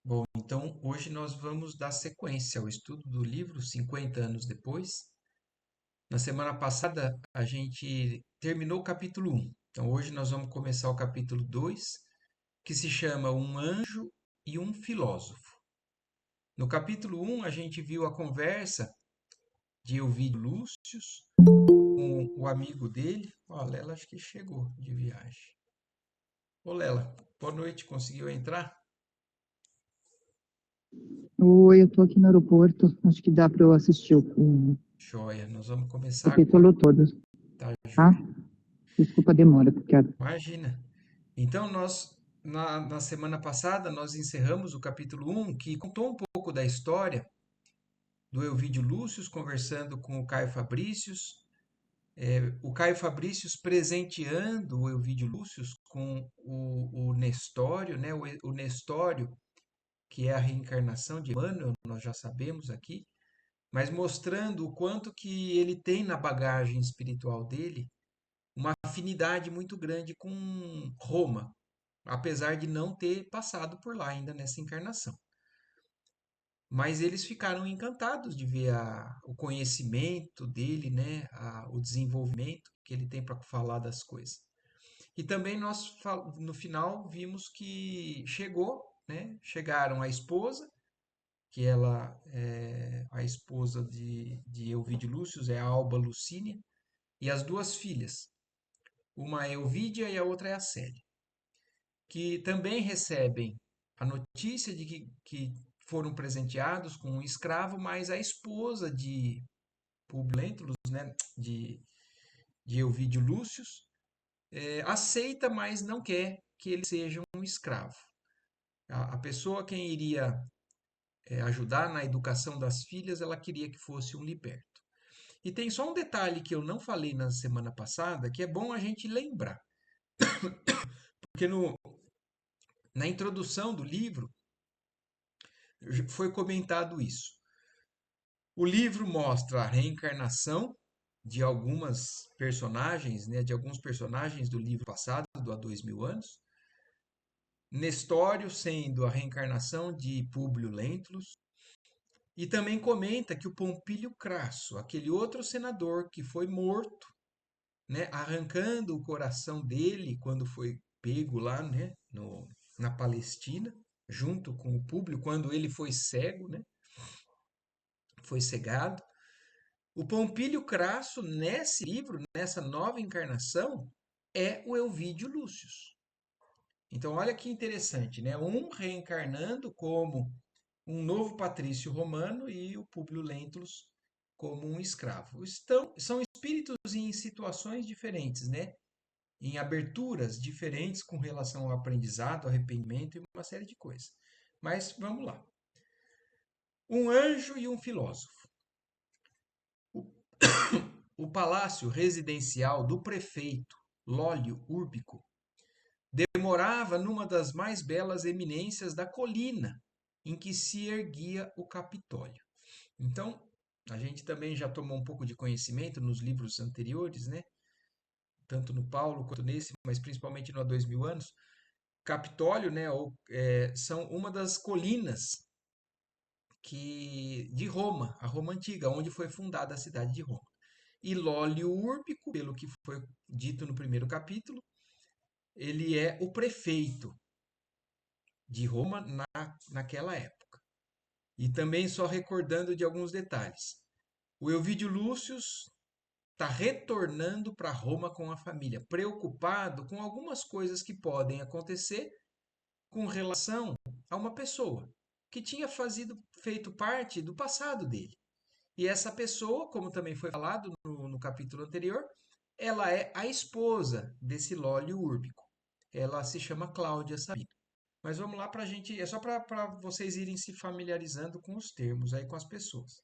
Bom, então hoje nós vamos dar sequência ao estudo do livro 50 anos depois. Na semana passada a gente terminou o capítulo 1. Então hoje nós vamos começar o capítulo 2, que se chama Um Anjo e um Filósofo. No capítulo 1 a gente viu a conversa de Elvídio Lúcius com o amigo dele. Ó, a Lela acho que chegou de viagem. Ô Lela, boa noite, conseguiu entrar? Oi, eu tô aqui no aeroporto. Acho que dá para eu assistir o Joia, nós vamos começar agora. capítulo todo, Tá, tá? joia. Desculpa a demora, porque Imagina. Então, na semana passada, nós encerramos o capítulo 1, que contou um pouco da história do Elvídio Lúcius conversando com o Caio Fabricius, o Caio Fabricius presenteando o Elvídio Lúcius com o Nestório, né? O Nestório, que é a reencarnação de Emmanuel, nós já sabemos aqui, mas mostrando o quanto que ele tem na bagagem espiritual dele uma afinidade muito grande com Roma, apesar de não ter passado por lá ainda nessa encarnação. Mas eles ficaram encantados de ver o conhecimento dele, né, o desenvolvimento que ele tem para falar das coisas. E também nós, no final, vimos que chegou, né, chegaram a esposa, que ela é a esposa de Elvídio Lúcius, é a Alba Lucínia, e as duas filhas, uma é Elvídia e a outra é a Célia, que também recebem a notícia de que foram presenteados com um escravo, mas a esposa de Publio Lentulus, né, de Elvídio Lúcius, aceita, mas não quer que ele seja um escravo. A pessoa quem iria ajudar na educação das filhas, ela queria que fosse um liberto. E tem só um detalhe que eu não falei na semana passada, que é bom a gente lembrar, porque na introdução do livro foi comentado isso. O livro mostra a reencarnação de algumas personagens, né, de alguns personagens do livro passado, do há 2000 anos. Nestório sendo a reencarnação de Públio Lentulus. E também comenta que o Pompílio Crasso, aquele outro senador que foi morto, né, arrancando o coração dele quando foi pego lá, né, na Palestina, junto com o Públio, quando ele foi cego, né, foi cegado. O Pompílio Crasso, nesse livro, nessa nova encarnação, é o Elvídio Lúcius. Então, olha que interessante, né? Um reencarnando como um novo patrício romano e o Públio Lentulus como um escravo. São espíritos em situações diferentes, né? Em aberturas diferentes com relação ao aprendizado, arrependimento e uma série de coisas. Mas vamos lá. Um anjo e um filósofo. O palácio residencial do prefeito Lólio Urbico demorava numa das mais belas eminências da colina em que se erguia o Capitólio. Então, a gente também já tomou um pouco de conhecimento nos livros anteriores, né? Tanto no Paulo quanto nesse, mas principalmente no há 2000 anos. Capitólio, né, são uma das colinas de Roma, a Roma antiga, onde foi fundada a cidade de Roma. E Lólio Úrbico, pelo que foi dito no primeiro capítulo, ele é o prefeito de Roma naquela época. E também só recordando de alguns detalhes. O Elvídio Lúcius está retornando para Roma com a família, preocupado com algumas coisas que podem acontecer com relação a uma pessoa que tinha feito parte do passado dele. E essa pessoa, como também foi falado no capítulo anterior, ela é a esposa desse Lólio Úrbico. Ela se chama Cláudia Sabino. Mas vamos lá para a gente, é só para vocês irem se familiarizando com os termos aí, com as pessoas.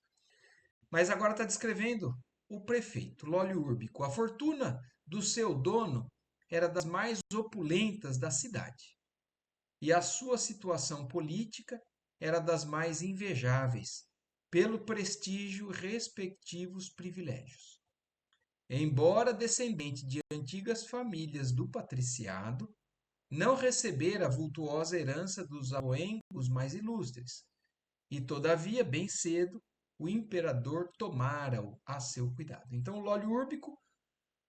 Mas agora está descrevendo o prefeito, Lólio Úrbico. A fortuna do seu dono era das mais opulentas da cidade, e a sua situação política era das mais invejáveis, pelo prestígio e respectivos privilégios. Embora descendente de antigas famílias do patriciado, não recebera a vultuosa herança dos aboengos mais ilustres, e todavia, bem cedo, o imperador tomara-o a seu cuidado. Então, o Lólio Úrbico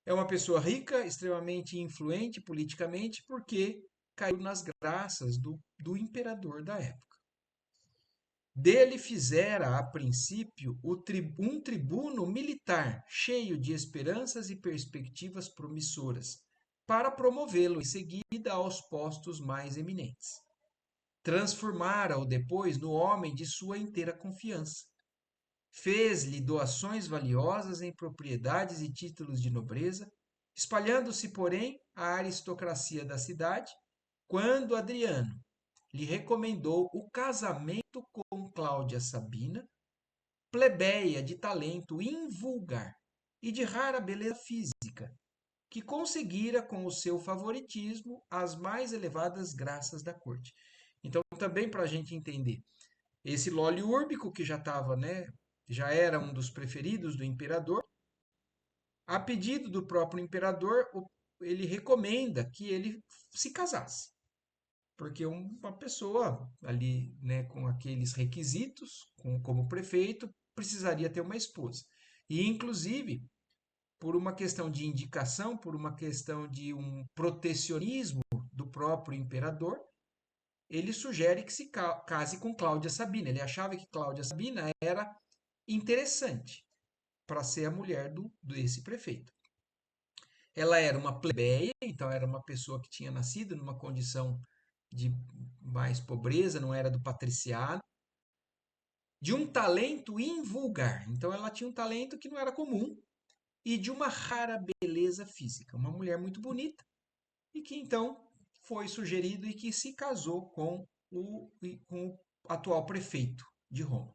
é uma pessoa rica, extremamente influente politicamente, porque caiu nas graças do imperador da época. Dele fizera, a princípio, um tribuno militar, cheio de esperanças e perspectivas promissoras, para promovê-lo em seguida aos postos mais eminentes. Transformara-o depois no homem de sua inteira confiança. Fez-lhe doações valiosas em propriedades e títulos de nobreza, espalhando-se, porém, a aristocracia da cidade, quando Adriano lhe recomendou o casamento com Cláudia Sabina, plebeia de talento invulgar e de rara beleza física, que conseguira com o seu favoritismo as mais elevadas graças da corte. Então, também para a gente entender, esse Lólio Úrbico, que já estava, né, já era um dos preferidos do imperador, a pedido do próprio imperador, ele recomenda que ele se casasse. Porque uma pessoa ali, né, com aqueles requisitos, como prefeito, precisaria ter uma esposa. E, inclusive, por uma questão de indicação, por uma questão de um protecionismo do próprio imperador, ele sugere que se case com Cláudia Sabina. Ele achava que Cláudia Sabina era interessante para ser a mulher desse prefeito. Ela era uma plebeia, então era uma pessoa que tinha nascido numa condição de mais pobreza, não era do patriciado, de um talento invulgar. Então ela tinha um talento que não era comum e de uma rara beleza física, uma mulher muito bonita e que então foi sugerido e que se casou com o atual prefeito de Roma.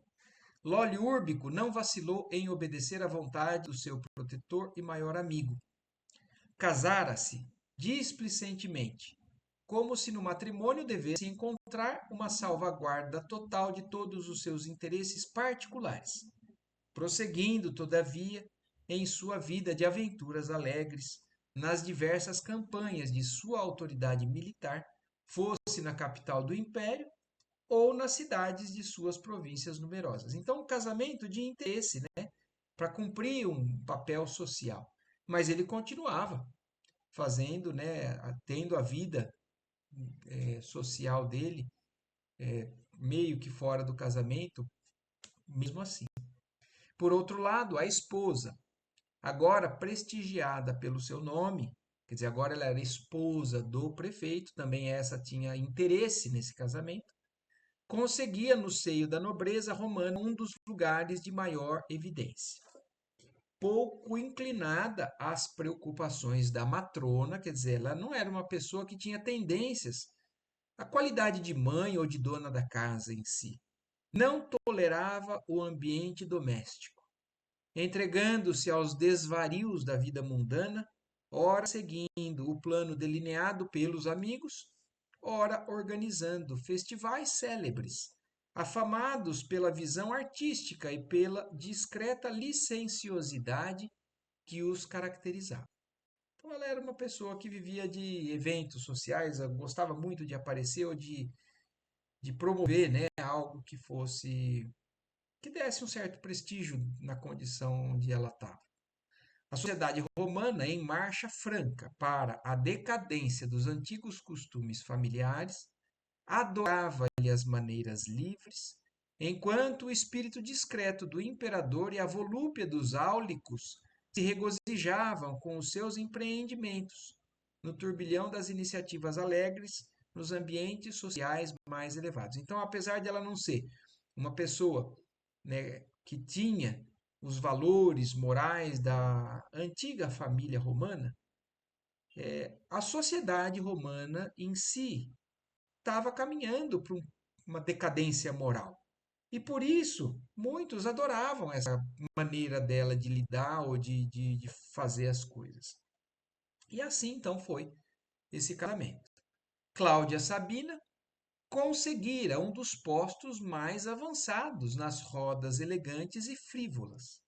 Lólio Úrbico não vacilou em obedecer à vontade do seu protetor e maior amigo. Casara-se displicentemente, como se no matrimônio devesse encontrar uma salvaguarda total de todos os seus interesses particulares, prosseguindo, todavia, em sua vida de aventuras alegres, nas diversas campanhas de sua autoridade militar, fosse na capital do império ou nas cidades de suas províncias numerosas. Então, um casamento de interesse, né, para cumprir um papel social. Mas ele continuava fazendo, né, tendo a vida social dele meio que fora do casamento, mesmo assim. Por outro lado, a esposa, agora prestigiada pelo seu nome, quer dizer, agora ela era esposa do prefeito, também essa tinha interesse nesse casamento, conseguia no seio da nobreza romana um dos lugares de maior evidência. Pouco inclinada às preocupações da matrona, quer dizer, ela não era uma pessoa que tinha tendências à qualidade de mãe ou de dona da casa em si. Não tolerava o ambiente doméstico, entregando-se aos desvarios da vida mundana, ora seguindo o plano delineado pelos amigos, ora organizando festivais célebres, afamados pela visão artística e pela discreta licenciosidade que os caracterizava. Então ela era uma pessoa que vivia de eventos sociais, gostava muito de aparecer ou de promover, né, algo que fosse que desse um certo prestígio na condição onde ela estava. A sociedade romana, em marcha franca para a decadência dos antigos costumes familiares, adorava-lhe as maneiras livres, enquanto o espírito discreto do imperador e a volúpia dos áulicos se regozijavam com os seus empreendimentos, no turbilhão das iniciativas alegres, nos ambientes sociais mais elevados. Então, apesar de ela não ser uma pessoa, né, que tinha os valores morais da antiga família romana, a sociedade romana em si estava caminhando para uma decadência moral. E por isso, muitos adoravam essa maneira dela de lidar ou de fazer as coisas. E assim então foi esse casamento. Cláudia Sabina conseguira um dos postos mais avançados nas rodas elegantes e frívolas.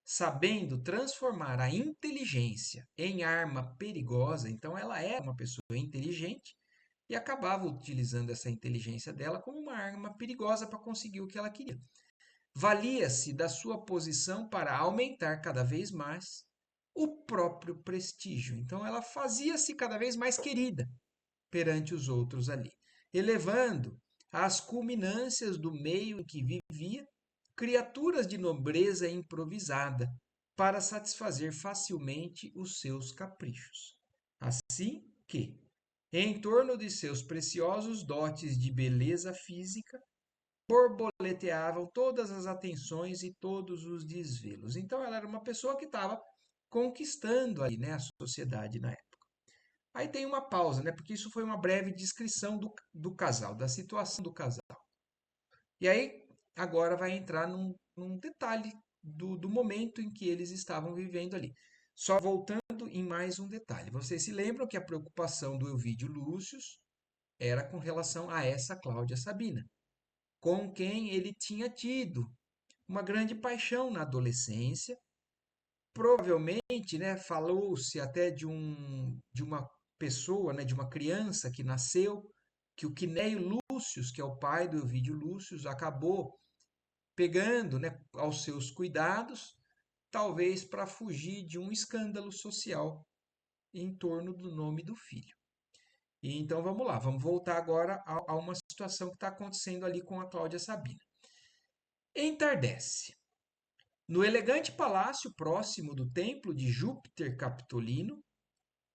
Sabendo transformar a inteligência em arma perigosa, então ela era uma pessoa inteligente, e acabava utilizando essa inteligência dela como uma arma perigosa para conseguir o que ela queria. Valia-se da sua posição para aumentar cada vez mais o próprio prestígio. Então ela fazia-se cada vez mais querida perante os outros ali, elevando às culminâncias do meio em que vivia criaturas de nobreza improvisada para satisfazer facilmente os seus caprichos. Assim que, em torno de seus preciosos dotes de beleza física, borboleteavam todas as atenções e todos os desvelos. Então ela era uma pessoa que estava conquistando ali, né, a sociedade na época. Aí tem uma pausa, né? Porque isso foi uma breve descrição do casal, da situação do casal. E aí, agora vai entrar num detalhe do momento em que eles estavam vivendo ali. Só voltando em mais um detalhe. Vocês se lembram que a preocupação do Elvídio Lúcius era com relação a essa Cláudia Sabina, com quem ele tinha tido uma grande paixão na adolescência. Provavelmente, né, falou-se até de uma pessoa, né, de uma criança que nasceu, que o Quinéio Lúcius, que é o pai do Elvídio Lúcius, acabou pegando, né, aos seus cuidados, talvez para fugir de um escândalo social em torno do nome do filho. E então vamos lá, vamos voltar agora a uma situação que está acontecendo ali com a Cláudia Sabina. Entardece. No elegante palácio próximo do templo de Júpiter Capitolino,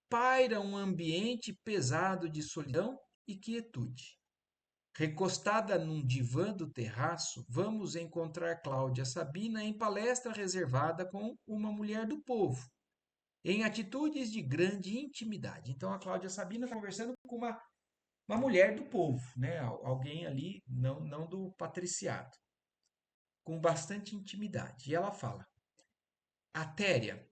paira um ambiente pesado de solidão e quietude. Recostada num divã do terraço, vamos encontrar Cláudia Sabina em palestra reservada com uma mulher do povo, em atitudes de grande intimidade. Então a Cláudia Sabina está conversando com uma mulher do povo, né? Alguém ali, não do patriciado, com bastante intimidade. E ela fala: Atéria,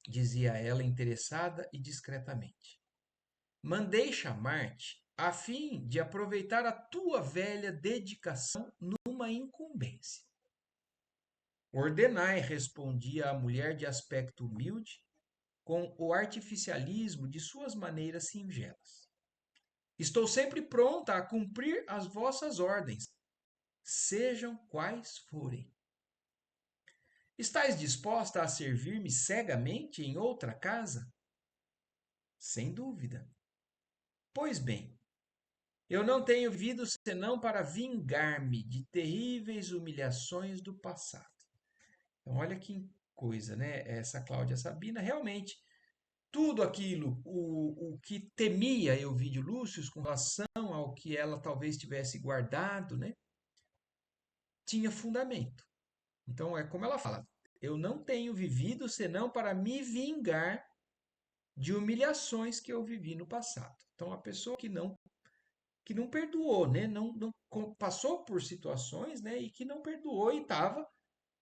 dizia ela interessada e discretamente, mandei chamar-te a fim de aproveitar a tua velha dedicação numa incumbência. Ordenai, respondia a mulher de aspecto humilde, com o artificialismo de suas maneiras singelas. Estou sempre pronta a cumprir as vossas ordens, sejam quais forem. Estais disposta a servir-me cegamente em outra casa? Sem dúvida. Pois bem, eu não tenho vivido senão para vingar-me de terríveis humilhações do passado. Então, olha que coisa, né? Essa Cláudia Sabina, realmente, tudo aquilo, o que temia Elvídio Lúcius com relação ao que ela talvez tivesse guardado, né? Tinha fundamento. Então, é como ela fala, eu não tenho vivido senão para me vingar de humilhações que eu vivi no passado. Então, a pessoa que não perdoou, né? Não passou por situações, né? E que não perdoou e estava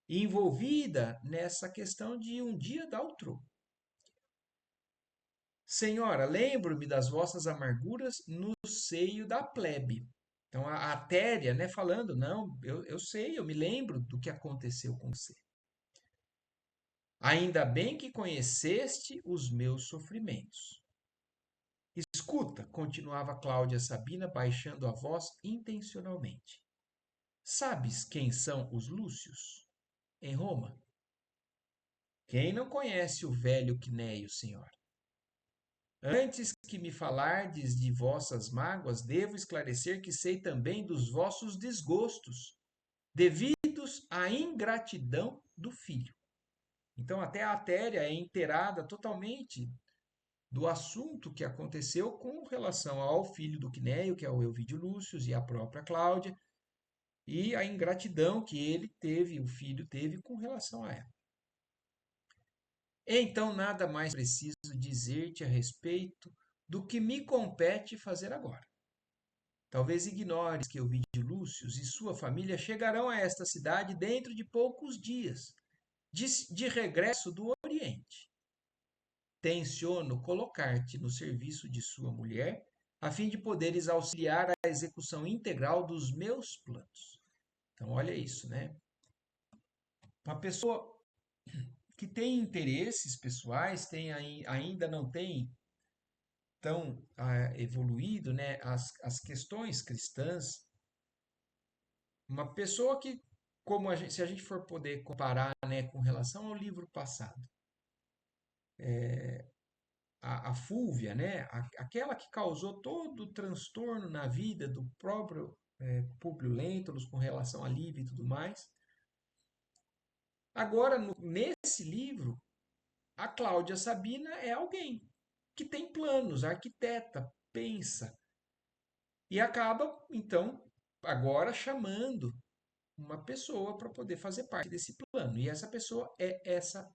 envolvida nessa questão de um dia dar o troco. Senhora, lembro-me das vossas amarguras no seio da plebe. Então a Atéria, né, falando, não, eu sei, eu me lembro do que aconteceu com você. Ainda bem que conheceste os meus sofrimentos. Escuta, continuava Cláudia Sabina, baixando a voz intencionalmente. Sabes quem são os Lúcios? Em Roma? Quem não conhece o velho Quinéio, senhora? Antes que me falardes de vossas mágoas, devo esclarecer que sei também dos vossos desgostos, devidos à ingratidão do filho. Então, até a Atéria é inteirada totalmente do assunto que aconteceu com relação ao filho do Quinéio, que é o Elvídio Lúcius, e a própria Cláudia, e a ingratidão que ele teve, o filho teve com relação a ela. Então, nada mais preciso dizer-te a respeito do que me compete fazer agora. Talvez ignores que Ovidio Lúcius e sua família chegarão a esta cidade dentro de poucos dias, de regresso do Oriente. Tenciono colocar-te no serviço de sua mulher, a fim de poderes auxiliar a execução integral dos meus planos. Então, olha isso, né? Uma pessoa que tem interesses pessoais, ainda não tem tão evoluído, né, as questões cristãs, uma pessoa que, se a gente for poder comparar, né, com relação ao livro passado, a Fúvia, né, aquela que causou todo o transtorno na vida do próprio Públio Lentulus com relação a Lívia e tudo mais. Agora, nesse livro, a Cláudia Sabina é alguém que tem planos, arquiteta, pensa, e acaba, então, agora chamando uma pessoa para poder fazer parte desse plano. E essa pessoa é essa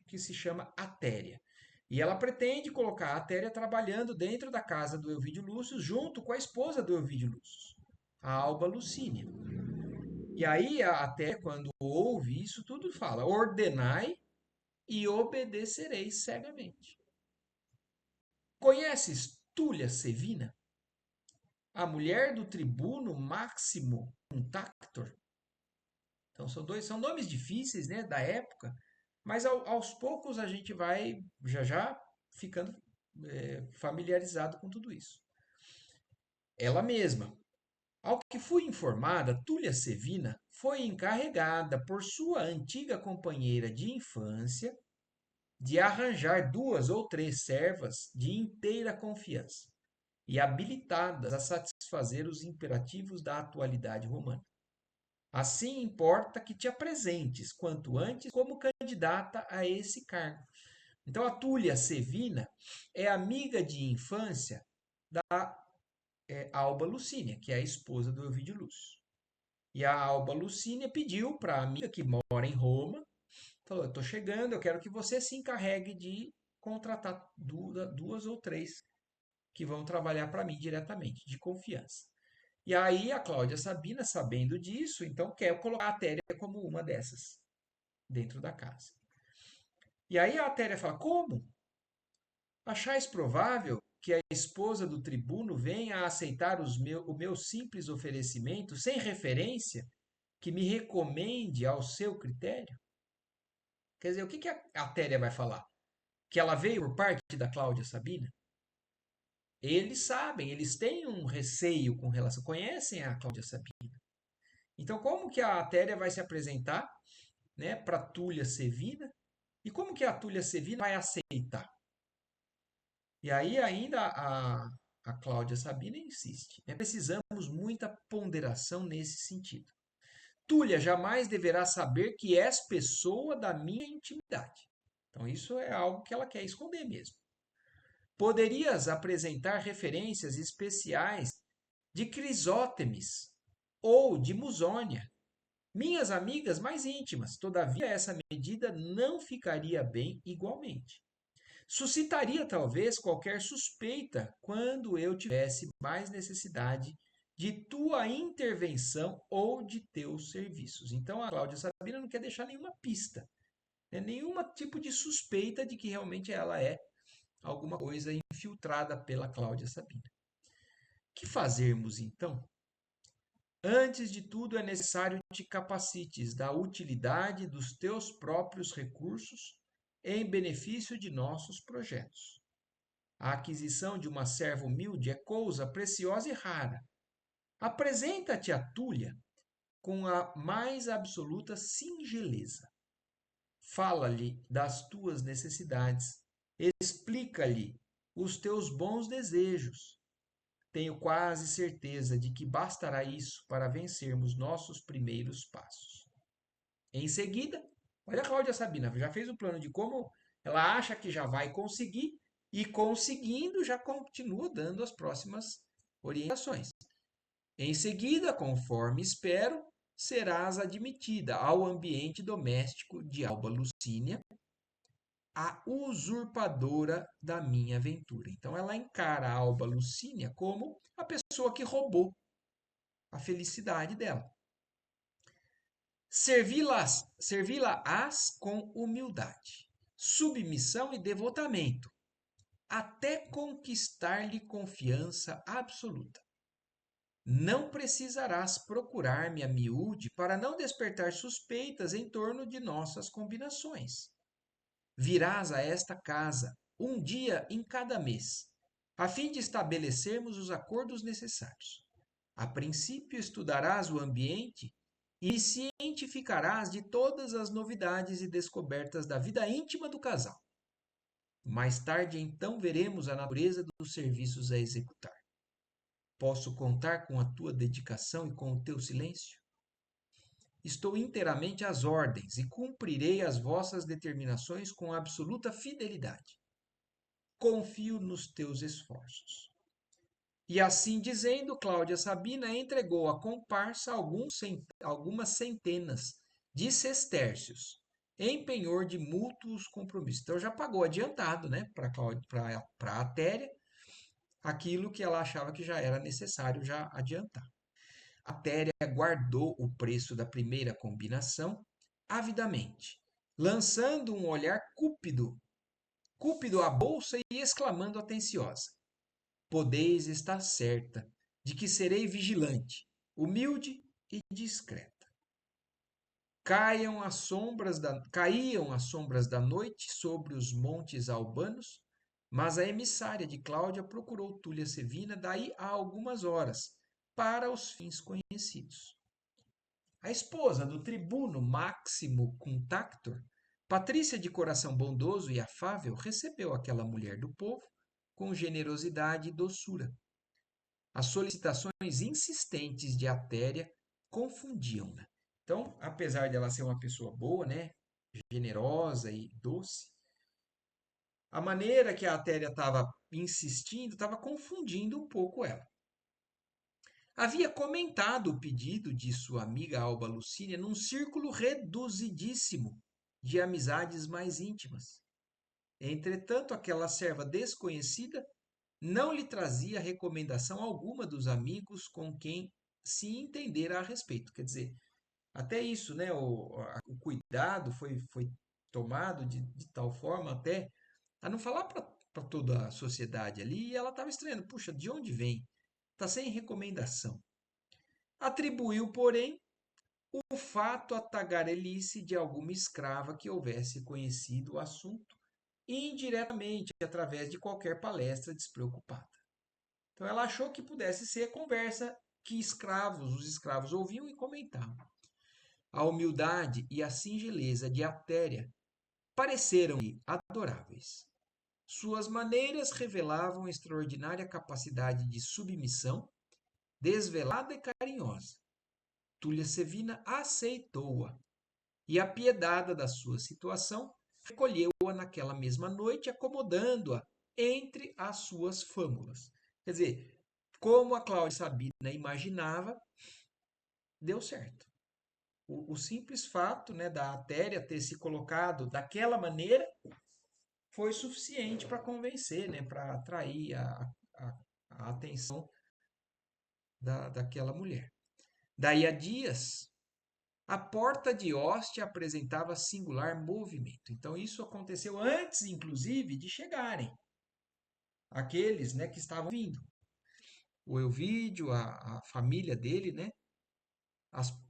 que se chama Atéria. E ela pretende colocar a Atéria trabalhando dentro da casa do Elvídio Lúcio, junto com a esposa do Elvídio Lúcio, a Alba Lucínia. E aí a Atéria, quando ouve isso tudo, fala: ordenai e obedecereis cegamente. Conheces Túlia Sevina, a mulher do tribuno Máximo Contactor? Então são nomes difíceis, né, da época, mas aos poucos a gente vai já ficando familiarizado com tudo isso. Ela mesma. Ao que fui informada, Túlia Sevina foi encarregada por sua antiga companheira de infância de arranjar 2 ou 3 servas de inteira confiança e habilitadas a satisfazer os imperativos da atualidade romana. Assim importa que te apresentes quanto antes como candidata a esse cargo. Então, a Túlia Sevina é amiga de infância da Alba Lucínia, que é a esposa do Elvídio Lúcio. E a Alba Lucínia pediu para a amiga que mora em Roma, falou: estou chegando, eu quero que você se encarregue de contratar 2 ou 3 que vão trabalhar para mim diretamente, de confiança. E aí a Cláudia Sabina, sabendo disso, então quer colocar a Atéria como uma dessas dentro da casa. E aí a Atéria fala: como? Achais provável que a esposa do tribuno venha a aceitar o meu simples oferecimento sem referência que me recomende ao seu critério? Quer dizer, o que a Atéria vai falar? Que ela veio por parte da Cláudia Sabina? Eles sabem, eles têm um receio com relação, conhecem a Cláudia Sabina. Então, como que a Atéria vai se apresentar, né, para Túlia Sevina? E como que a Túlia Sevina vai aceitar? E aí ainda a Cláudia Sabina insiste, né? Precisamos muita ponderação nesse sentido. Túlia jamais deverá saber que és pessoa da minha intimidade. Então isso é algo que ela quer esconder mesmo. Poderias apresentar referências especiais de Crisótemis ou de Musônia, minhas amigas mais íntimas. Todavia, essa medida não ficaria bem igualmente. Suscitaria talvez qualquer suspeita quando eu tivesse mais necessidade de tua intervenção ou de teus serviços. Então a Cláudia Sabina não quer deixar nenhuma pista, né? Nenhum tipo de suspeita de que realmente ela é alguma coisa infiltrada pela Cláudia Sabina. Que fazermos então? Antes de tudo, é necessário te capacites da utilidade dos teus próprios recursos em benefício de nossos projetos. A aquisição de uma serva humilde é coisa preciosa e rara. Apresenta-te a Túlia com a mais absoluta singeleza. Fala-lhe das tuas necessidades. Explica-lhe os teus bons desejos. Tenho quase certeza de que bastará isso para vencermos nossos primeiros passos. Em seguida, olha a Cláudia Sabina, já fez o plano de como ela acha que já vai conseguir e conseguindo já continua dando as próximas orientações. Em seguida, conforme espero, serás admitida ao ambiente doméstico de Alba Lucínia, a usurpadora da minha aventura. Então ela encara a Alba Lucínia como a pessoa que roubou a felicidade dela. Servi-la-ás com humildade, submissão e devotamento, até conquistar-lhe confiança absoluta. Não precisarás procurar-me a miúde para não despertar suspeitas em torno de nossas combinações. Virás a esta casa um dia em cada mês, a fim de estabelecermos os acordos necessários. A princípio, estudarás o ambiente e cientificarás de todas as novidades e descobertas da vida íntima do casal. Mais tarde, então, veremos a natureza dos serviços a executar. Posso contar com a tua dedicação e com o teu silêncio? Estou inteiramente às ordens e cumprirei as vossas determinações com absoluta fidelidade. Confio nos teus esforços. E assim dizendo, Cláudia Sabina entregou à comparsa algumas centenas de sestércios, em penhor de mútuos compromissos. Então já pagou adiantado, né, para a Atéria, aquilo que ela achava que já era necessário já adiantar. A Atéria guardou o preço da primeira combinação avidamente, lançando um olhar cúpido à bolsa e exclamando atenciosa: podeis estar certa de que serei vigilante, humilde e discreta. Caíam as sombras da noite sobre os montes albanos, mas a emissária de Cláudia procurou Túlia Sevina daí a algumas horas, para os fins conhecidos. A esposa do tribuno Máximo Contactor, Patrícia de coração bondoso e afável, recebeu aquela mulher do povo com generosidade e doçura. As solicitações insistentes de Atéria confundiam-na. Então, apesar de ela ser uma pessoa boa, né, generosa e doce, a maneira que a Atéria estava insistindo estava confundindo um pouco ela. Havia comentado o pedido de sua amiga Alba Lucínia num círculo reduzidíssimo de amizades mais íntimas. Entretanto, aquela serva desconhecida não lhe trazia recomendação alguma dos amigos com quem se entendera a respeito. Quer dizer, até isso, né? O cuidado foi tomado de tal forma até a não falar para toda a sociedade ali, e ela estava estranhando. Puxa, de onde vem? Está sem recomendação. Atribuiu, porém, o fato à tagarelice de alguma escrava que houvesse conhecido o assunto indiretamente, através de qualquer palestra despreocupada. Então ela achou que pudesse ser a conversa que os escravos ouviam e comentavam. A humildade e a singeleza de Atéria pareceram-lhe adoráveis. Suas maneiras revelavam extraordinária capacidade de submissão, desvelada e carinhosa. Túlia Sevina aceitou-a e, apiedada da sua situação, recolheu-a naquela mesma noite, acomodando-a entre as suas fâmulas. Quer dizer, como a Cláudia Sabina imaginava, deu certo. O simples fato, né, da Atéria ter se colocado daquela maneira foi suficiente para convencer, né, para atrair a atenção daquela mulher. Daí a dias, a porta de Ostia apresentava singular movimento. Então isso aconteceu antes, inclusive, de chegarem aqueles, né, que estavam vindo. O Elvídio, a família dele, né?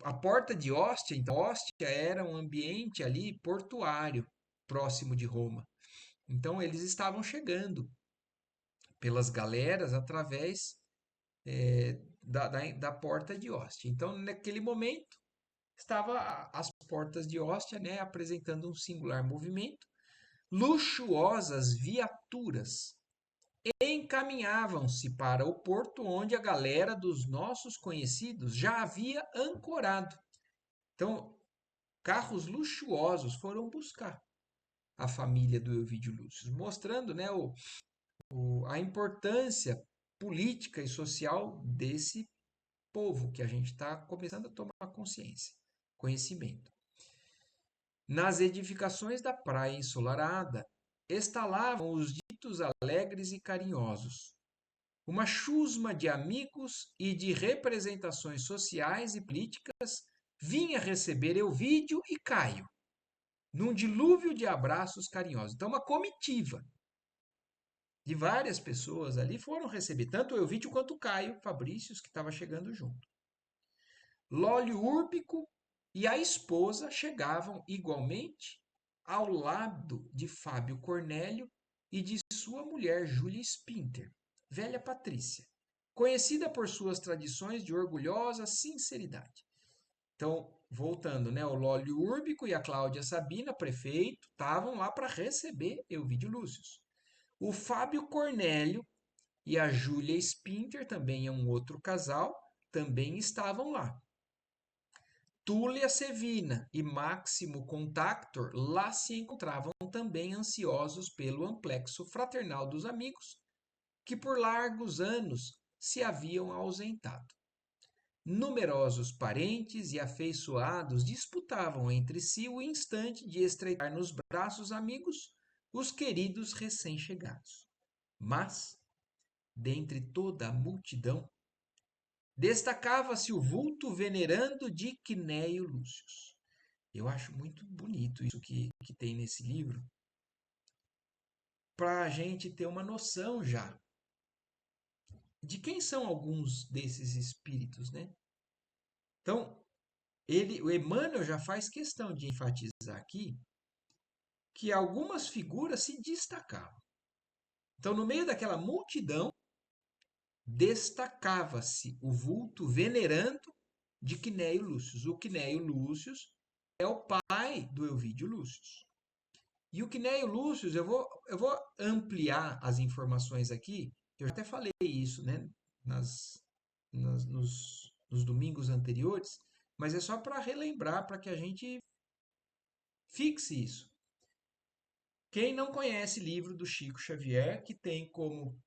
A porta de Ostia, então, Ostia era um ambiente ali portuário, próximo de Roma. Então eles estavam chegando pelas galeras através da porta de Ostia. Então, naquele momento, estava as portas de Ostia, né, apresentando um singular movimento. Luxuosas viaturas encaminhavam-se para o porto onde a galera dos nossos conhecidos já havia ancorado. Então, carros luxuosos foram buscar a família do Elvídio Lúcio, mostrando, né, a importância política e social desse povo que a gente está começando a tomar consciência, conhecimento. Nas edificações da praia ensolarada, estalavam os ditos alegres e carinhosos. Uma chusma de amigos e de representações sociais e políticas vinha receber Elvídio e Caio, num dilúvio de abraços carinhosos. Então, uma comitiva de várias pessoas ali foram receber, tanto o Elvídio quanto o Caio Fabrícios, que estava chegando junto. Lólio Úrbico e a esposa chegavam igualmente ao lado de Fábio Cornélio e de sua mulher Júlia Spinter. velha Patrícia, conhecida por suas tradições de orgulhosa sinceridade. Então, voltando, né, o Lólio Úrbico e a Cláudia Sabina, prefeito, estavam lá para receber Elvídio Lúcio. O Fábio Cornélio e a Júlia Spinter, também é um outro casal, também estavam lá. Túlia Sevina e Máximo Contactor lá se encontravam também ansiosos pelo amplexo fraternal dos amigos, que por largos anos se haviam ausentado. Numerosos parentes e afeiçoados disputavam entre si o instante de estreitar nos braços amigos os queridos recém-chegados. Mas, dentre toda a multidão, destacava-se o vulto venerando de Quinéio Lúcio. Eu acho muito bonito isso que tem nesse livro, para a gente ter uma noção já de quem são alguns desses espíritos, né? Então, o Emmanuel já faz questão de enfatizar aqui que algumas figuras se destacavam. Então, no meio daquela multidão, destacava-se o vulto venerando de Quinéio Lúcio. O Quinéio Lúcio é o pai do Elvídio Lúcio. E o Quinéio Lúcio, eu vou ampliar as informações aqui, eu já até falei isso, né, nos domingos anteriores, mas é só para relembrar, para que a gente fixe isso. Quem não conhece livro do Chico Xavier, que tem como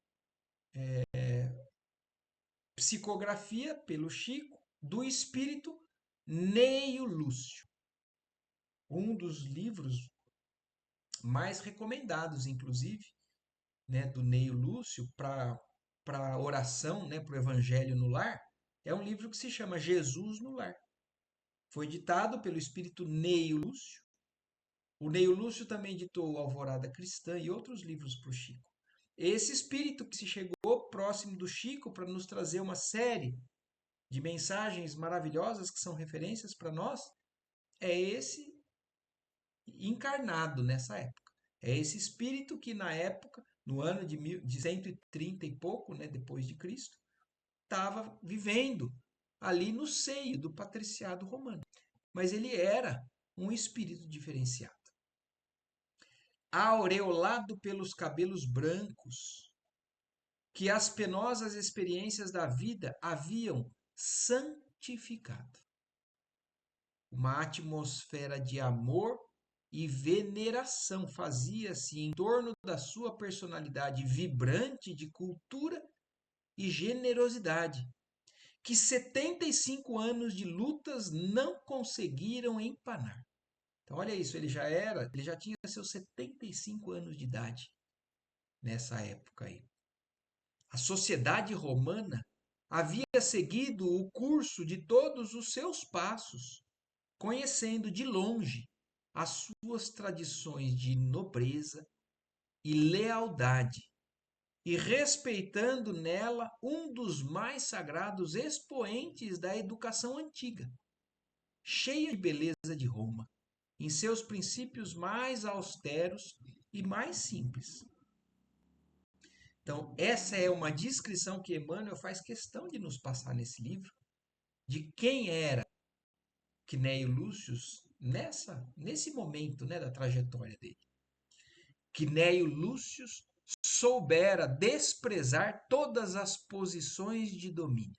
psicografia pelo Chico do espírito Neio Lúcio, um dos livros mais recomendados, inclusive, né, do Neio Lúcio para oração, né, para o Evangelho no Lar, é um livro que se chama Jesus no Lar. Foi ditado pelo espírito Neio Lúcio. O Neio Lúcio também ditou Alvorada Cristã e outros livros para o Chico. Esse espírito que se chegou próximo do Chico para nos trazer uma série de mensagens maravilhosas que são referências para nós, é esse encarnado nessa época. É esse espírito que na época, no ano de 130 e pouco, né, depois de Cristo, estava vivendo ali no seio do patriciado romano. Mas ele era um espírito diferenciado. Aureolado pelos cabelos brancos, que as penosas experiências da vida haviam santificado. Uma atmosfera de amor e veneração fazia-se em torno da sua personalidade vibrante de cultura e generosidade, que 75 anos de lutas não conseguiram empanar. Então, olha isso, ele já tinha seus 75 anos de idade nessa época aí. A sociedade romana havia seguido o curso de todos os seus passos, conhecendo de longe as suas tradições de nobreza e lealdade, e respeitando nela um dos mais sagrados expoentes da educação antiga, cheia de beleza de Roma, em seus princípios mais austeros e mais simples. Então, essa é uma descrição que Emmanuel faz questão de nos passar nesse livro, de quem era Quinéio Lúcio nesse momento, né, da trajetória dele. Quinéio Lúcio soubera desprezar todas as posições de domínio.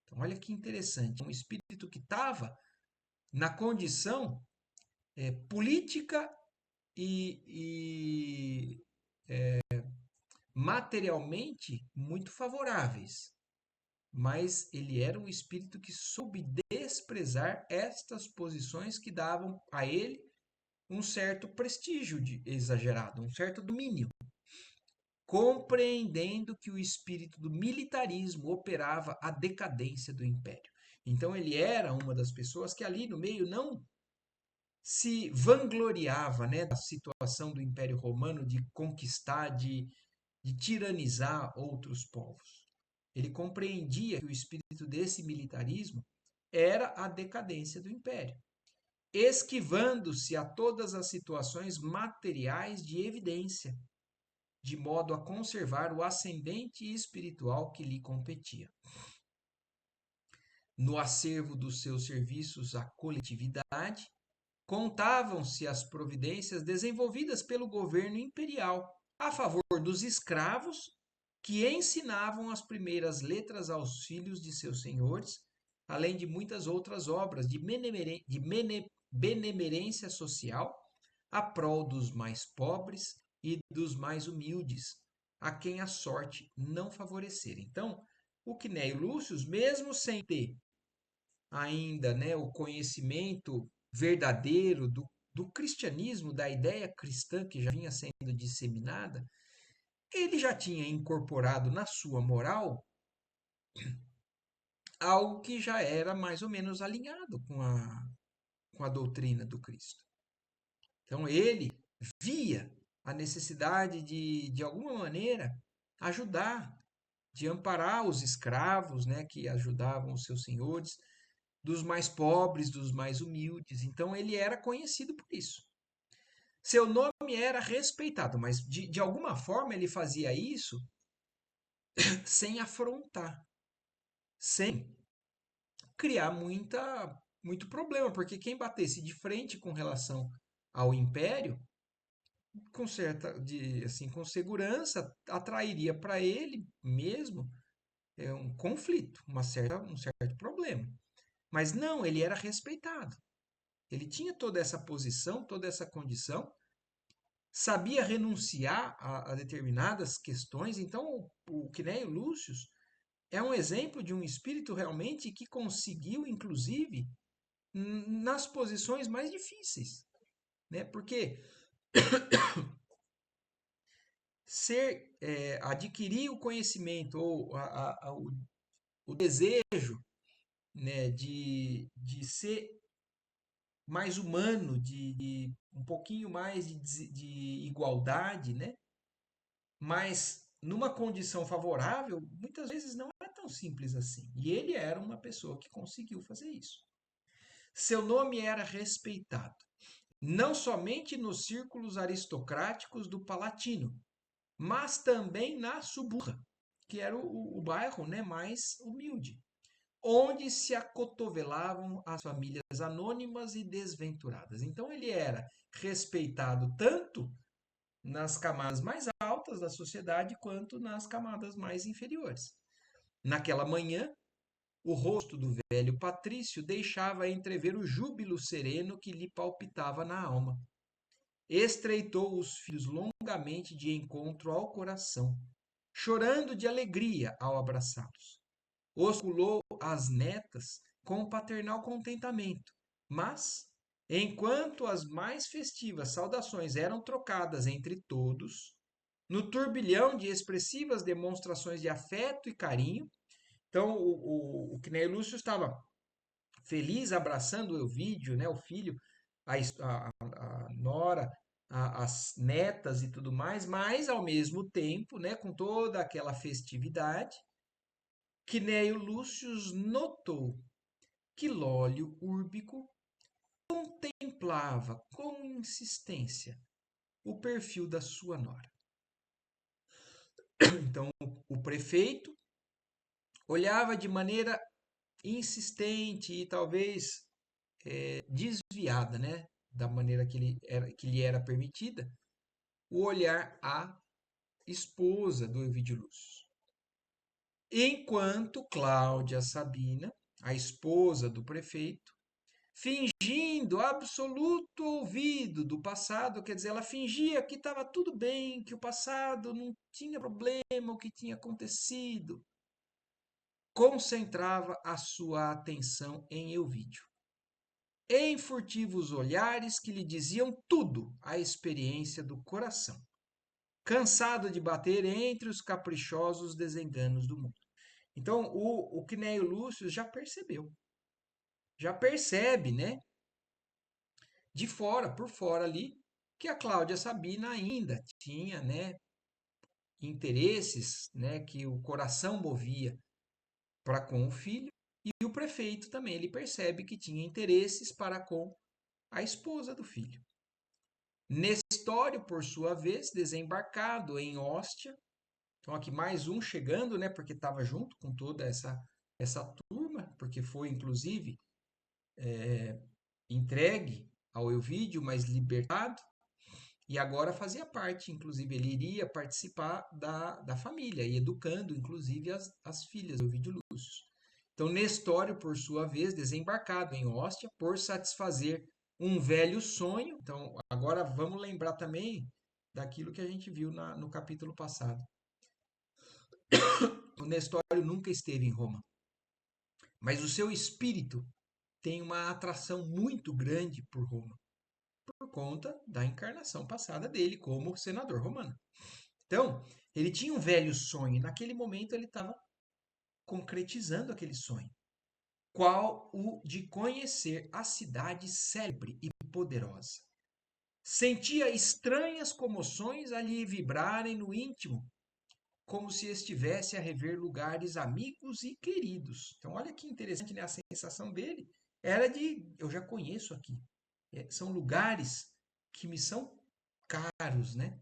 Então, olha que interessante, um espírito que estava na condição política e materialmente muito favoráveis, mas ele era um espírito que soube desprezar estas posições que davam a ele um certo prestígio exagerado, um certo domínio, compreendendo que o espírito do militarismo operava a decadência do império. Então ele era uma das pessoas que ali no meio não se vangloriava, né, da situação do Império Romano de conquistar, de tiranizar outros povos. Ele compreendia que o espírito desse militarismo era a decadência do império, esquivando-se a todas as situações materiais de evidência, de modo a conservar o ascendente espiritual que lhe competia. No acervo dos seus serviços à coletividade, contavam-se as providências desenvolvidas pelo governo imperial a favor dos escravos que ensinavam as primeiras letras aos filhos de seus senhores, além de muitas outras obras de benemerência social a prol dos mais pobres e dos mais humildes, a quem a sorte não favorecer. Então, o Quinéio Lúcio, mesmo sem ter ainda, né, o conhecimento verdadeiro do cristianismo, da ideia cristã que já vinha sendo disseminada, ele já tinha incorporado na sua moral algo que já era mais ou menos alinhado com a doutrina do Cristo. Então ele via a necessidade de alguma maneira, ajudar, de amparar os escravos, né, que ajudavam os seus senhores, dos mais pobres, dos mais humildes. Então ele era conhecido por isso. Seu nome era respeitado, mas de alguma forma ele fazia isso sem afrontar, sem criar muito problema, porque quem batesse de frente com relação ao império, com assim, com segurança, atrairia para ele mesmo um conflito, um certo problema. Mas não, ele era respeitado. Ele tinha toda essa posição, toda essa condição, sabia renunciar a determinadas questões. Então, o Quinéio Lúcio é um exemplo de um espírito realmente que conseguiu, inclusive, nas posições mais difíceis, né? Porque adquirir o conhecimento ou o desejo, né, de ser mais humano, de um pouquinho mais de igualdade, né? Mas numa condição favorável, muitas vezes não é tão simples assim. E ele era uma pessoa que conseguiu fazer isso. Seu nome era respeitado, não somente nos círculos aristocráticos do Palatino, mas também na Suburra, que era o bairro, né, mais humilde, onde se acotovelavam as famílias anônimas e desventuradas. Então ele era respeitado tanto nas camadas mais altas da sociedade quanto nas camadas mais inferiores. Naquela manhã, o rosto do velho Patrício deixava entrever o júbilo sereno que lhe palpitava na alma. Estreitou os filhos longamente de encontro ao coração, chorando de alegria ao abraçá-los. Osculou as netas com paternal contentamento, mas, enquanto as mais festivas saudações eram trocadas entre todos, no turbilhão de expressivas demonstrações de afeto e carinho, então o Quinéio Lúcio estava feliz abraçando o Elvídio, né, o filho, a nora, as netas e tudo mais, mas ao mesmo tempo, né, com toda aquela festividade, Quinéio Lúcio notou que Lólio Úrbico contemplava com insistência o perfil da sua nora. Então, o prefeito olhava de maneira insistente e talvez desviada, né, da maneira que lhe era permitida, o olhar à esposa do Elvídio Lúcio. Enquanto Cláudia Sabina, a esposa do prefeito, fingindo absoluto ouvido do passado, quer dizer, ela fingia que estava tudo bem, que o passado não tinha problema, o que tinha acontecido, concentrava a sua atenção em Elvídio, em furtivos olhares que lhe diziam tudo a experiência do coração, cansado de bater entre os caprichosos desenganos do mundo. Então, o Quinéio Lúcio já percebe, né, de fora, por fora ali, que a Cláudia Sabina ainda tinha, né, interesses, né, que o coração movia para com o filho, e o prefeito também, ele percebe que tinha interesses para com a esposa do filho. Neste Nestório, por sua vez, desembarcado em Ostia. Então aqui mais um chegando, né? Porque estava junto com toda essa turma, porque foi inclusive entregue ao Elvídio, mas libertado. E agora fazia parte, inclusive, ele iria participar da família, e educando, inclusive, as filhas do Ovidio Lúcio. Então, Nestório, por sua vez, desembarcado em Ostia, por satisfazer um velho sonho. Então, agora vamos lembrar também daquilo que a gente viu no capítulo passado. O Nestório nunca esteve em Roma, mas o seu espírito tem uma atração muito grande por Roma, por conta da encarnação passada dele como senador romano. Então, ele tinha um velho sonho, e naquele momento ele estava concretizando aquele sonho. Qual o de conhecer a cidade célebre e poderosa. Sentia estranhas comoções a lhe vibrarem no íntimo, como se estivesse a rever lugares amigos e queridos. Então, olha que interessante, né? A sensação dele era de, eu já conheço aqui. São lugares que me são caros, né?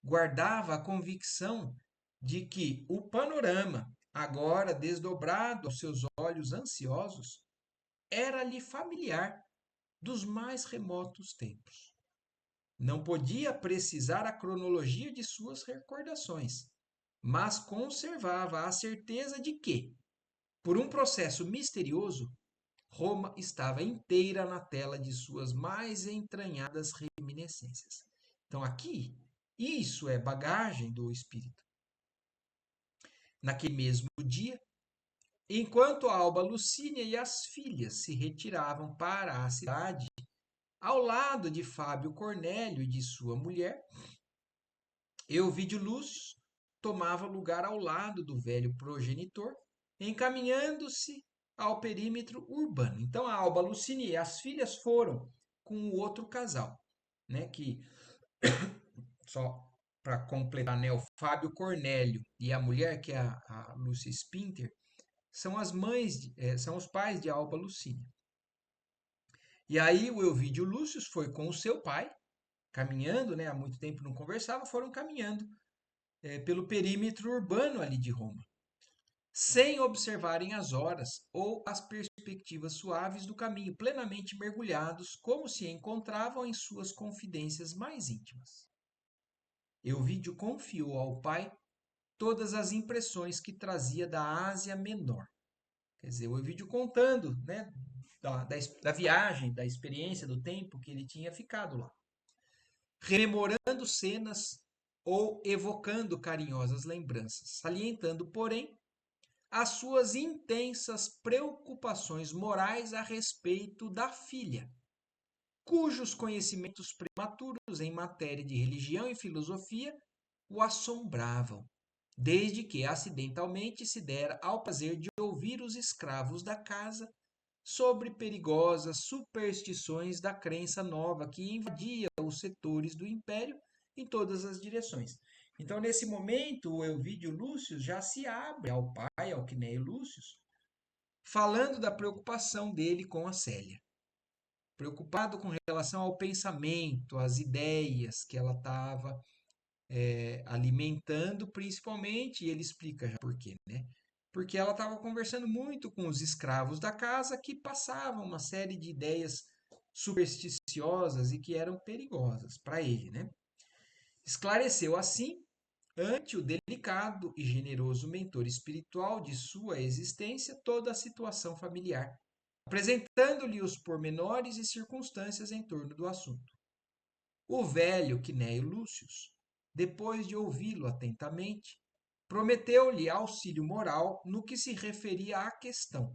Guardava a convicção de que o panorama, agora desdobrado aos seus olhos ansiosos, era-lhe familiar dos mais remotos tempos. Não podia precisar a cronologia de suas recordações, mas conservava a certeza de que, por um processo misterioso, Roma estava inteira na tela de suas mais entranhadas reminiscências. Então, aqui, isso é bagagem do espírito. Naquele mesmo dia, enquanto Alba Lucínia e as filhas se retiravam para a cidade, ao lado de Fábio Cornélio e de sua mulher, Elvídio Lúcio tomava lugar ao lado do velho progenitor, encaminhando-se ao perímetro urbano. Então a Alba Lucínia e as filhas foram com o outro casal, né, que só para completar, né, o Fábio Cornélio e a mulher, que é a Lúcia Spinter, são as mães, são os pais de Alba Lucínia. E aí o Elvídio Lúcio foi com o seu pai, caminhando, né, há muito tempo não conversava, foram caminhando pelo perímetro urbano ali de Roma, sem observarem as horas ou as perspectivas suaves do caminho, plenamente mergulhados, como se encontravam em suas confidências mais íntimas. Elvídio confiou ao pai todas as impressões que trazia da Ásia Menor. Quer dizer, o Elvídio contando, né, da viagem, da experiência, do tempo que ele tinha ficado lá. Rememorando cenas ou evocando carinhosas lembranças, salientando, porém, as suas intensas preocupações morais a respeito da filha, cujos conhecimentos prematuros em matéria de religião e filosofia o assombravam, desde que acidentalmente se dera ao prazer de ouvir os escravos da casa sobre perigosas superstições da crença nova que invadia os setores do império em todas as direções. Então, nesse momento, o Elvídio Lúcio já se abre ao pai, ao Quinéio Lúcio, falando da preocupação dele com a Célia. Preocupado com relação ao pensamento, às ideias que ela estava alimentando, principalmente, e ele explica já por quê, né? Porque ela estava conversando muito com os escravos da casa que passavam uma série de ideias supersticiosas e que eram perigosas para ele, né? Esclareceu assim, ante o delicado e generoso mentor espiritual de sua existência, toda a situação familiar, apresentando-lhe os pormenores e circunstâncias em torno do assunto. O velho Quinéio Lúcio, depois de ouvi-lo atentamente, prometeu-lhe auxílio moral no que se referia à questão,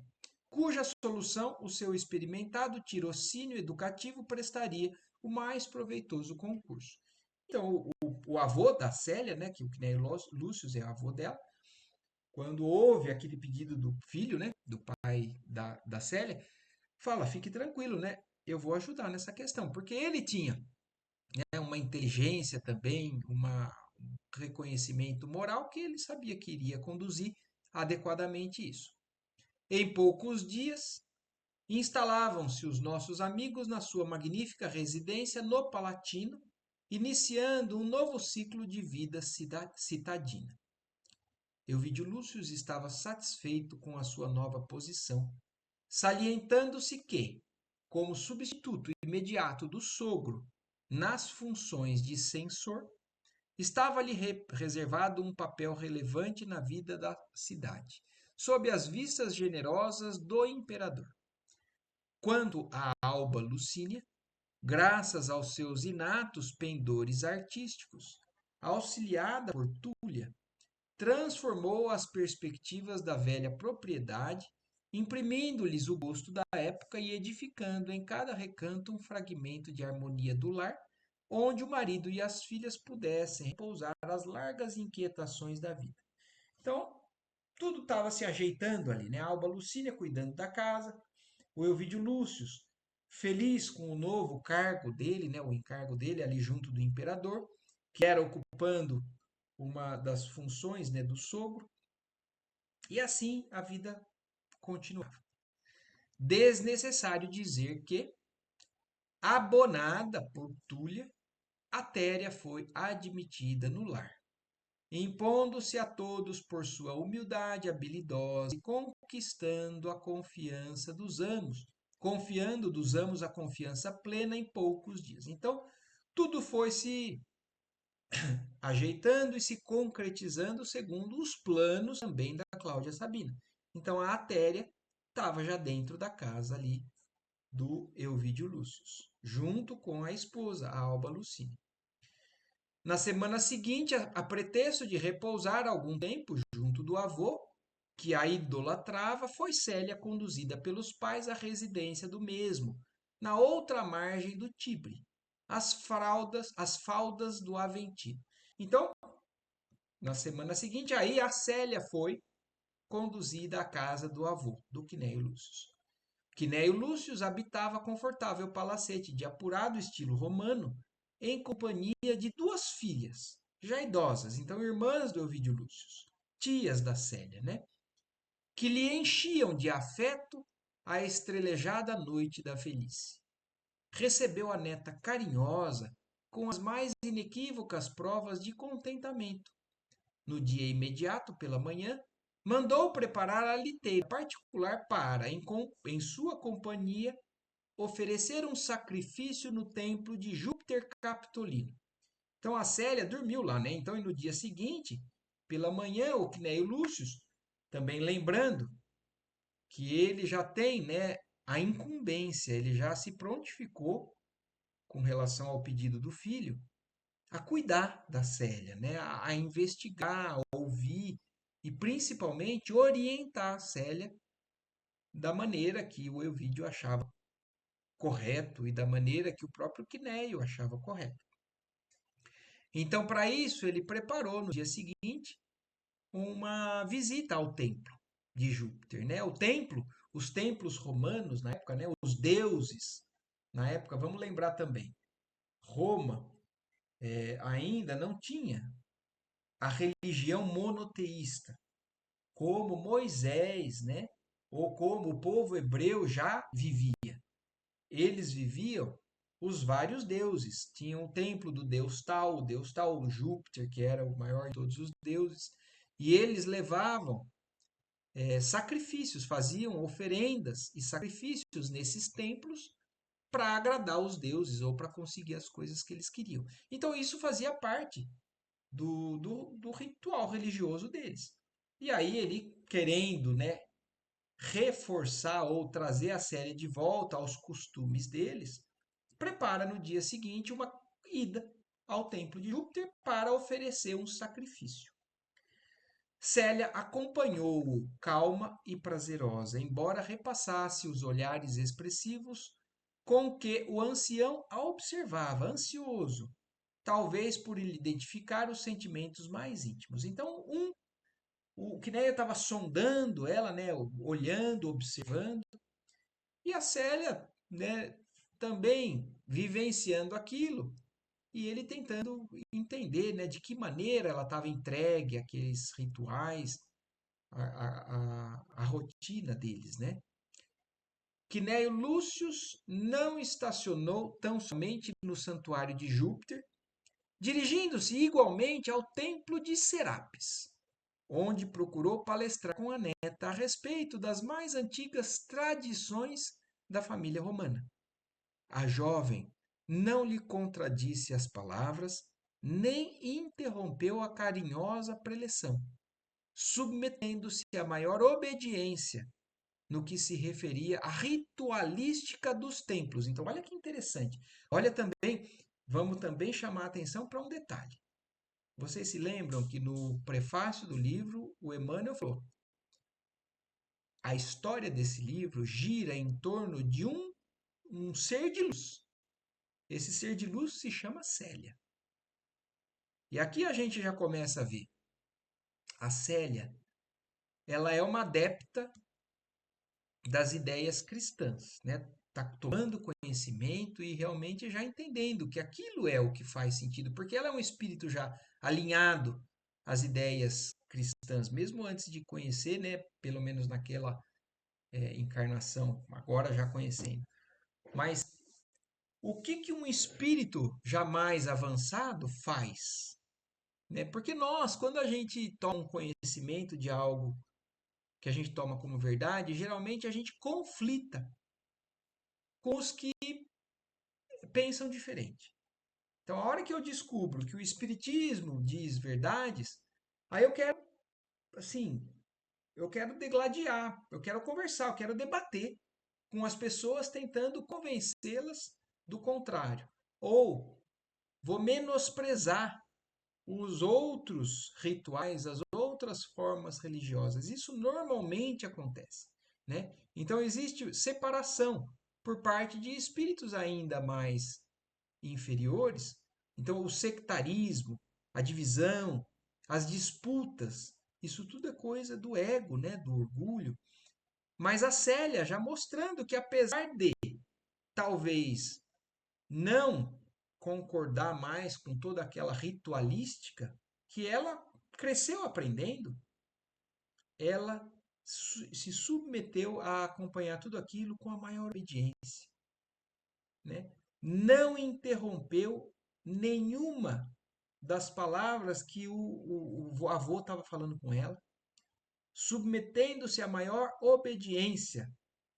cuja solução o seu experimentado tirocínio educativo prestaria o mais proveitoso concurso. Então, o avô da Célia, né, que o Quinéio Lúcio é avô dela, quando ouve aquele pedido do filho, né, do pai da Célia, fala, fique tranquilo, né, eu vou ajudar nessa questão, porque ele tinha, né, uma inteligência também, um reconhecimento moral que ele sabia que iria conduzir adequadamente isso. Em poucos dias, instalavam-se os nossos amigos na sua magnífica residência no Palatino iniciando um novo ciclo de vida citadina. Elvídio Lúcio estava satisfeito com a sua nova posição, salientando-se que, como substituto imediato do sogro nas funções de censor, estava-lhe reservado um papel relevante na vida da cidade, sob as vistas generosas do imperador. Quanto a Alba Lucínia, graças aos seus inatos pendores artísticos, auxiliada por Túlia, transformou as perspectivas da velha propriedade, imprimindo-lhes o gosto da época e edificando em cada recanto um fragmento de harmonia do lar, onde o marido e as filhas pudessem repousar as largas inquietações da vida. Então, tudo estava se ajeitando ali, né? A Alba Lucínia cuidando da casa, o Elvídio Lúcio feliz com o novo cargo dele, né? O encargo dele ali junto do imperador, que era ocupando uma das funções, né, do sogro, e assim a vida continuava. Desnecessário dizer que, abonada por Túlia, Atéria foi admitida no lar, impondo-se a todos por sua humildade habilidosa e conquistando a confiança dos amos, confiando dos amos a confiança plena em poucos dias. Então, tudo foi se ajeitando e se concretizando segundo os planos também da Cláudia Sabina. Então a Atéria estava já dentro da casa ali do Elvídio Lúcio, junto com a esposa, a Alba Lucínia. Na semana seguinte, a pretexto de repousar algum tempo junto do avô, que a idolatrava, foi Célia conduzida pelos pais à residência do mesmo, na outra margem do Tibre, as faldas do Aventino. Então, na semana seguinte, aí a Célia foi conduzida à casa do avô, do Quinéio Lúcio. Quinéio Lúcio habitava confortável palacete de apurado estilo romano, em companhia de duas filhas, já idosas, então irmãs do Elvídio Lúcio, tias da Célia, né? Que lhe enchiam de afeto a estrelejada noite da velhice. Recebeu a neta carinhosa com as mais inequívocas provas de contentamento. No dia imediato, pela manhã, mandou preparar a liteira particular para, em sua companhia, oferecer um sacrifício no templo de Júpiter Capitolino. Então a Célia dormiu lá, né? Então, e no dia seguinte, pela manhã, o Quinéio Lúcio, também lembrando que ele já tem, né, a incumbência, ele já se prontificou com relação ao pedido do filho, a cuidar da Célia, né? A investigar, a ouvir e principalmente orientar a Célia da maneira que o Elvídio achava correto e da maneira que o próprio Quinéio achava correto. Então, para isso, ele preparou no dia seguinte uma visita ao templo de Júpiter, né? O templo, os templos romanos na época, né? Os deuses na época, vamos lembrar também, Roma ainda não tinha a religião monoteísta, como Moisés, né? Ou como o povo hebreu já vivia. Eles viviam os vários deuses. Tinham o templo do deus tal, Júpiter, que era o maior de todos os deuses, e eles levavam sacrifícios, faziam oferendas e sacrifícios nesses templos para agradar os deuses ou para conseguir as coisas que eles queriam. Então isso fazia parte do ritual religioso deles. E aí ele, querendo, né, reforçar ou trazer a série de volta aos costumes deles, prepara no dia seguinte uma ida ao templo de Júpiter para oferecer um sacrifício. Célia acompanhou-o calma e prazerosa, embora repassasse os olhares expressivos com que o ancião a observava, ansioso, talvez por lhe identificar os sentimentos mais íntimos. Então, o Quinéia estava sondando ela, né, olhando, observando, e a Célia, né, também vivenciando aquilo, e ele tentando entender, né, de que maneira ela estava entregue àqueles rituais, a rotina deles, né? Quinéio Lúcio não estacionou tão somente no santuário de Júpiter, dirigindo-se igualmente ao templo de Serapis, onde procurou palestrar com a neta a respeito das mais antigas tradições da família romana. A jovem não lhe contradisse as palavras, nem interrompeu a carinhosa preleção, submetendo-se à maior obediência no que se referia à ritualística dos templos. Então, olha que interessante. Olha também, vamos também chamar a atenção para um detalhe. Vocês se lembram que no prefácio do livro, o Emmanuel falou: a história desse livro gira em torno de um ser de luz. Esse ser de luz se chama Célia. E aqui a gente já começa a ver. A Célia, ela é uma adepta das ideias cristãs, né? Está tomando conhecimento e realmente já entendendo que aquilo é o que faz sentido, porque ela é um espírito já alinhado às ideias cristãs, mesmo antes de conhecer, né? Pelo menos naquela encarnação, agora já conhecendo. Mas o que um espírito jamais avançado faz? Né? Porque nós, quando a gente toma um conhecimento de algo que a gente toma como verdade, geralmente a gente conflita com os que pensam diferente. Então, a hora que eu descubro que o Espiritismo diz verdades, aí eu quero, assim, eu quero degladiar, eu quero conversar, eu quero debater com as pessoas tentando convencê-las do contrário. Ou vou menosprezar os outros rituais, as outras formas religiosas. Isso normalmente acontece, né? Então existe separação por parte de espíritos ainda mais inferiores. Então o sectarismo, a divisão, as disputas, isso tudo é coisa do ego, né, do orgulho. Mas a Célia já mostrando que apesar de talvez não concordar mais com toda aquela ritualística que ela cresceu aprendendo, ela se submeteu a acompanhar tudo aquilo com a maior obediência, né? Não interrompeu nenhuma das palavras que o avô estava falando com ela, submetendo-se à maior obediência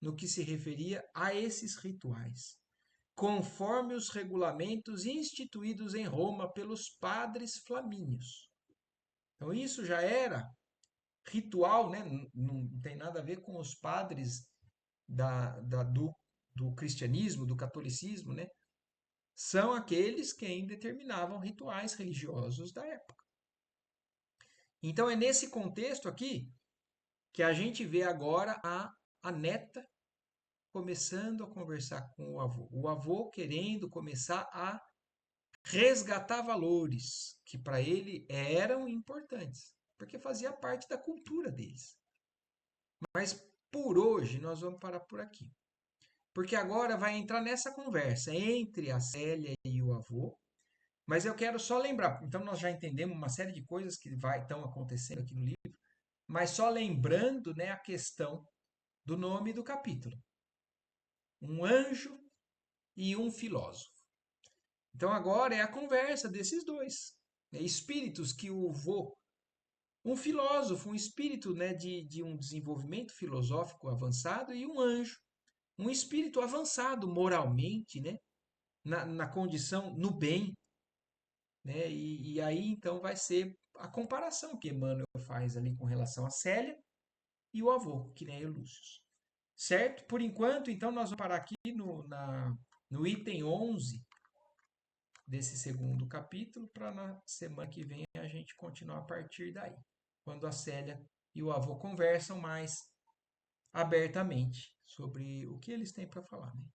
no que se referia a esses rituais, conforme os regulamentos instituídos em Roma pelos padres flamínios. Então, isso já era ritual, né? Não tem nada a ver com os padres do cristianismo, do catolicismo, né? São aqueles quem determinavam rituais religiosos da época. Então, é nesse contexto aqui que a gente vê agora a neta começando a conversar com o avô querendo começar a resgatar valores que para ele eram importantes, porque fazia parte da cultura deles. Mas por hoje nós vamos parar por aqui. Porque agora vai entrar nessa conversa entre a Célia e o avô. Mas eu quero só lembrar, então nós já entendemos uma série de coisas que estão acontecendo aqui no livro, mas só lembrando, né, a questão do nome do capítulo. Um anjo e um filósofo. Então agora é a conversa desses dois, né, espíritos que o vô, um filósofo, um espírito, né, de um desenvolvimento filosófico avançado e um anjo, um espírito avançado moralmente, né, na condição, no bem, né, e aí então vai ser a comparação que Emmanuel faz ali com relação a Célia e o avô, que nem é Lúcio. Certo? Por enquanto, então, nós vamos parar aqui no item 11 desse segundo capítulo, para na semana que vem a gente continuar a partir daí, quando a Célia e o avô conversam mais abertamente sobre o que eles têm para falar. Né?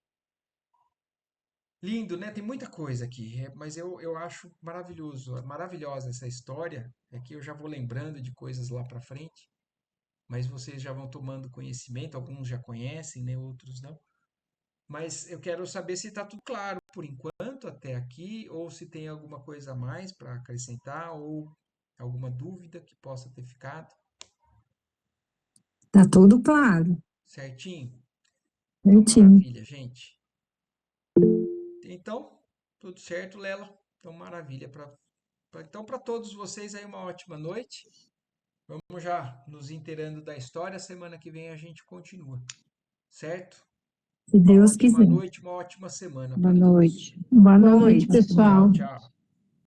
Lindo, né? Tem muita coisa aqui, mas eu acho maravilhoso, maravilhosa essa história. É que eu já vou lembrando de coisas lá para frente, mas vocês já vão tomando conhecimento, alguns já conhecem, né? Outros não. Mas eu quero saber se está tudo claro por enquanto até aqui, ou se tem alguma coisa a mais para acrescentar, ou alguma dúvida que possa ter ficado. Tá tudo claro, Certinho? Então, certinho. maravilha, gente. Então, tudo certo, Lela? Então, maravilha. Então, para todos vocês aí, uma ótima noite. Vamos já nos inteirando da história. Semana que vem a gente continua, certo? Se Uma Deus ótima quiser. noite, uma ótima semana Boa para todos. noite. Boa Boa noite, noite. Tchau, pessoal. tchau.